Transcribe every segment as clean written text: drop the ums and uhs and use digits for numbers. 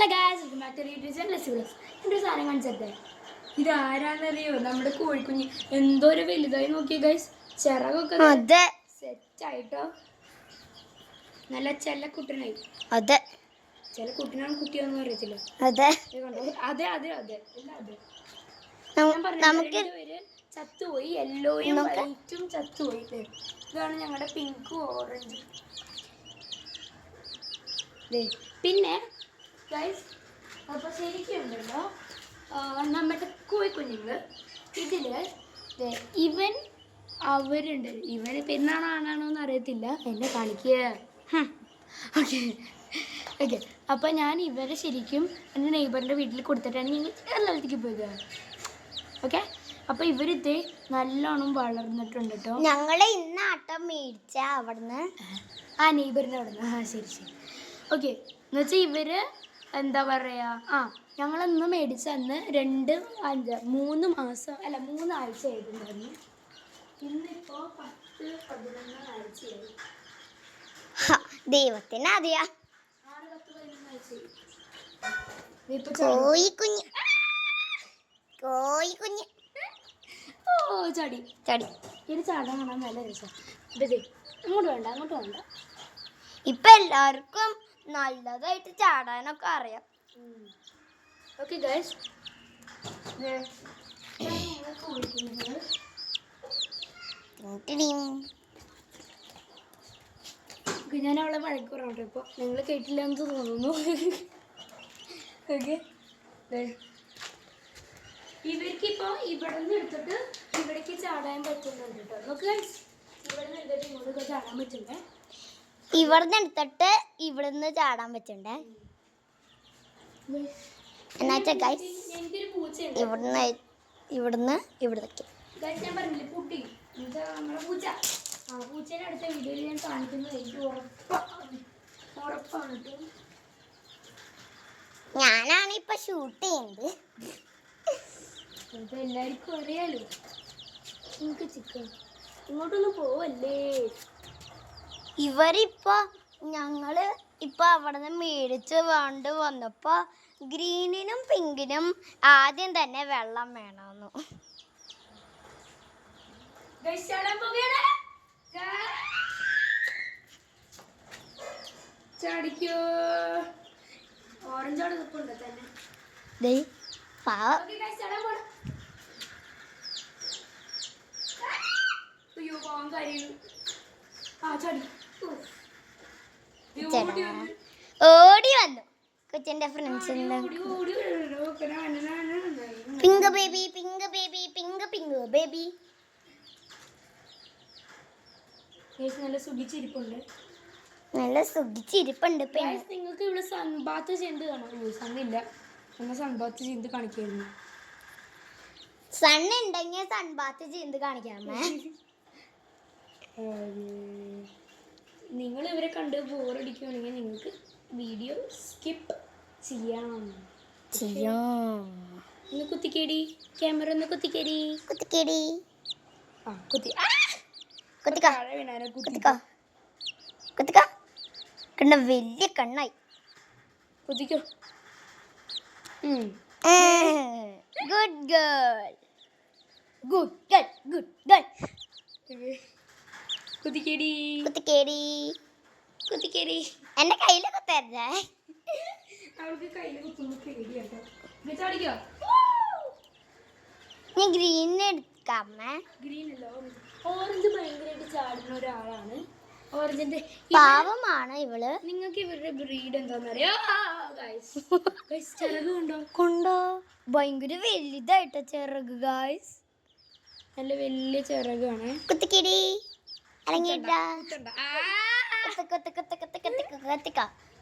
Hello guys, welcome back to YouTube channel ലെസ്ബിൾസ്. എൻ്റെ ഒരു സാധനം കാണിച്ചേ. ഇത് ആരാന്നറിയോ? നമ്മുടെ കോഴിക്കുഞ്ഞ് എന്തോ ഒരു വലുതായി നോക്കിയ ഗൈസ്. ചിറകൊക്കെ സെറ്റായിട്ടോ. നല്ല ചെല്ലക്കുട്ടനായി. അതെ, ചില കുട്ടനാണ് കുട്ടിയൊന്നും അറിയത്തില്ല. അതെ അതെ അതെ അതെ എല്ലാം അതെ. ഞാൻ പറഞ്ഞു പേര് ചത്തുപോയി. യെല്ലോയും വൈറ്റും ചത്തുപോയി. ഇതാണ് ഞങ്ങളുടെ പിങ്കും ഓറഞ്ചും. പിന്നെ ഗൈസ്, അപ്പോൾ ശരിക്കും ഉണ്ടല്ലോ നമ്മുടെ കോഴിക്കുഞ്ഞുങ്ങൾ ഇതില് ഇവൻ അവരുണ്ട്. ഇവന് പെണ്ണാണോ ആണാണോ എന്ന് അറിയത്തില്ല. എന്നെ കാണിക്കുക. Okay okay. അപ്പോൾ ഞാൻ ഇവരെ ശരിക്കും എൻ്റെ നെയ്ബറിൻ്റെ വീട്ടിൽ കൊടുത്തിട്ടാണ് ഞങ്ങൾ കേരളത്തിലേക്ക് പോയത്. ഓക്കെ, അപ്പോൾ ഇവരിത് നല്ലോണം വളർന്നിട്ടുണ്ട് കേട്ടോ. ഞങ്ങളെ ഇന്ന് ആട്ടം മേടിച്ച അവിടുന്ന് നെയ്ബറിൻ്റെ അവിടുന്ന്. ശരി ശരി. ഓക്കെ, എന്നുവെച്ചാൽ ഇവർ എന്താ പറയുക, ഞങ്ങളന്ന് മേടിച്ച അന്ന് 3 മാസം അല്ല 3 ആഴ്ച ആയിട്ടുണ്ടായിരുന്നു. ഇന്നിപ്പോൾ 10-11 ആഴ്ചയായി. ദൈവത്തിന് അറിയാം. 10-11 ആഴ്ചയായി. കോഴിക്കുഞ്ഞ് ചാടി ചാടി. ഇത് ചാടാൻ കാണാൻ നല്ല രസം. ഇതേ അങ്ങോട്ട് വേണ്ട. ഇപ്പൊ എല്ലാവർക്കും നല്ലതായിട്ട് ചാടാനൊക്കെ അറിയാം. ഓക്കെ ഗൈസ്, ഞാൻ അവളെ വഴക്ക് പറഞ്ഞോട്ടെ. ഇപ്പോൾ നിങ്ങൾ കേട്ടില്ല എന്ന് തോന്നുന്നു. ഓക്കെ, ഇവർക്കിപ്പോൾ ഇവിടെ നിന്ന് എടുത്തിട്ട് ഇവിടേക്ക് ചാടാൻ പറ്റുന്നുണ്ട് കേട്ടോ. നോക്ക് ഗൈസ്, ഇവിടെ നിന്ന് എടുത്തിട്ട് ഇങ്ങോട്ടൊക്കെ ചാടാൻ പറ്റുന്നേ. ഇവിടുന്ന് എടുത്തിട്ട് ഇവിടുന്ന് ചാടാൻ പറ്റണ്ടേ. എന്നുവെച്ചാ ഗൈസ്, ഇവിടുന്ന് ഇവിടേക്ക് ഞാൻ പറഞ്ഞില്ലേ പൂട്ടി, നമ്മുടെ പൂച്ചേനെ അടുത്ത വീഡിയോയിൽ ഞാൻ കാണിക്കുന്നത്. എനിക്ക് ഉറപ്പാണ് കേട്ടോ. ഞാനാണ് ഇപ്പൊ ഷൂട്ട് ചെയ്യുന്നത്. അപ്പൊ എല്ലാവർക്കും അറിയാലോ. എനിക്ക് ചിക്കൻ ഇങ്ങോട്ടൊന്നും പോവല്ലേ. ഇവരിപ്പോ ഞങ്ങള് ഇപ്പൊ അവിടുന്ന് മേടിച്ച് വന്നപ്പോ ഗ്രീനിനും പിങ്കിനും ആദ്യം തന്നെ വെള്ളം വേണമെന്നു. ചാടിക്കോ. ഓറഞ്ചോടെ നിൽപ്പുണ്ട് തന്നെ. അയ്യോ പോകാൻ കാര്യം. ചാടി ഓടി വന്നു കൊച്ചിന്റെ friends. Pink baby pink baby pink pink baby. നല്ല സുഖിച്ചിരിപ്പുണ്ട്. നിങ്ങൾക്ക് ഇവിടെ സൺബാത്ത് ചെയ്ത് കാണാം. സണ്ണില്ല, എന്നാൽ സൺബാത്ത് ചെയ്ത് കാണിക്കായിരുന്നു. സണ്ണ് ഉണ്ടെങ്കിൽ സൺബാത്ത് ചെയ്ത് കാണിക്കാമേ. നിങ്ങൾ ഇവരെ കണ്ട് ബോറടിക്കുകയാണെങ്കിൽ നിങ്ങൾക്ക് വീഡിയോ സ്കിപ്പ് ചെയ്യാം. ഒന്ന് കുത്തിക്കേടി, ക്യാമറ ഒന്ന് കുത്തിക്കേടി. കണ്ട വലിയ കണ്ണായി. കുത്തിക്കോ. Good girl. കുത്തിക്കേടി. എന്റെ കയ്യില് കുത്തരുതേ. അവൾക്ക് കയ്യില് കുത്തുമ്പോ പേടിയാട്ടോ. ചാടിക്കോ. ഞാൻ ഗ്രീൻ എടുക്കാമേ. ഗ്രീൻ അല്ല, ഓറഞ്ച് ഭയങ്കരമായിട്ട് ചാടുന്ന ഒരാളാണ്. ഓറഞ്ചിന്റെ പാവമാണ് ഇവള്. നിങ്ങൾക്ക് ഇവരുടെ ബ്രീഡ് എന്താന്നറിയോ? ചിറക് കൊണ്ടോ ഭയങ്കര വലുതായിട്ട ചിറക് ഗായ്സ്. നല്ല വലിയ ചിറകാണ്. കുത്തിക്കിടി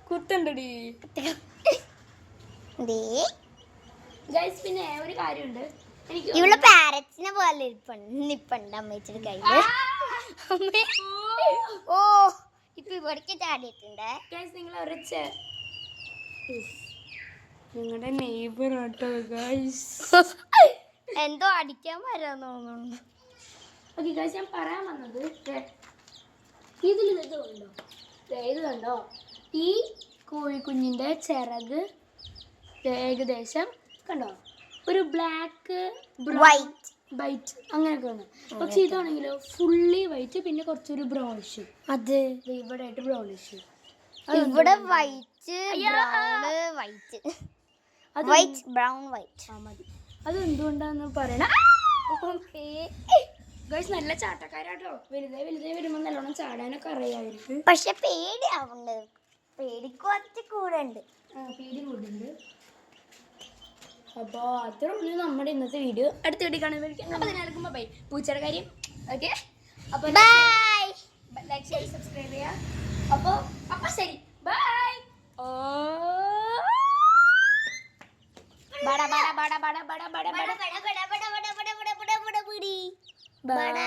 കുത്തണ്ടടി ഗൈസ്. പിന്നെ ഒരു കാര്യമുണ്ട്, എനിക്ക് ഇവള് പാരറ്റ്സിനെ പോലെ നിപ്പുണ്ട് അമ്മച്ചിയുടെ കയ്യില്. ഓ ഇപ്പൊ ഇവിടേക്ക് ചാടിയിട്ടുണ്ട് ഗൈസ്. നിങ്ങൾ നിങ്ങളുടെ നെയ്ബർ ആട്ടോ ഗൈസ്. എന്തോ അടിക്കാൻ വരാന്ന് തോന്നുന്നു. ഓക്കെ ഗൈസ്, ഞാൻ പറയാൻ വന്നത് ഇത് കണ്ടോ. ഈ കോഴിക്കുഞ്ഞിൻ്റെ ചിറക് ഏകദേശം കണ്ടോ ഒരു ബ്ലാക്ക് വൈറ്റ് വൈറ്റ് അങ്ങനെയൊക്കെ വന്നു. പക്ഷെ ഇതാണെങ്കിലോ ഫുള്ളി വൈറ്റ്, പിന്നെ കുറച്ചൊരു ബ്രൗണിഷ്. അത് ഇവിടെ ആയിട്ട് ബ്രൗണിഷ്. ഇവിടെ white white white brown white. ആ മതി. അത് എന്തുകൊണ്ടാന്ന് പറയണ ഗൈസ്. നല്ല ചാട്ടക്കാരാട്ടോ. വലുതായി വലുതായി വരുമ്പോൾ നല്ലോണം ചാടാനൊക്കെ അറിയാമായിരിക്കും. പക്ഷെ പേടിയാവുണ്ട്. പേടി കുറച്ച് കൂടെ ഉണ്ട്. പേടി കൂടുന്നുണ്ട്. അപ്പോൾ അത്രേ ഉള്ളൂ നമ്മുടെ ഇന്നത്തെ വീഡിയോ. അടുത്ത വീഡിയോ കാണുമ്പോഴേക്കും അപ്പോൾ അതിനായിരിക്കും ബൈ. പൂച്ചയുടെ കാര്യം ഓക്കെ. അപ്പോൾ ലൈക്ക് ചെയ്ത് സബ്സ്ക്രൈബ് ചെയ്യാം. അപ്പോൾ ശരി ബൈ. ബട ബട ബട ബട ബട ബട ബട ബട ബട ബട ബട ബട ബട ബട ബട ബട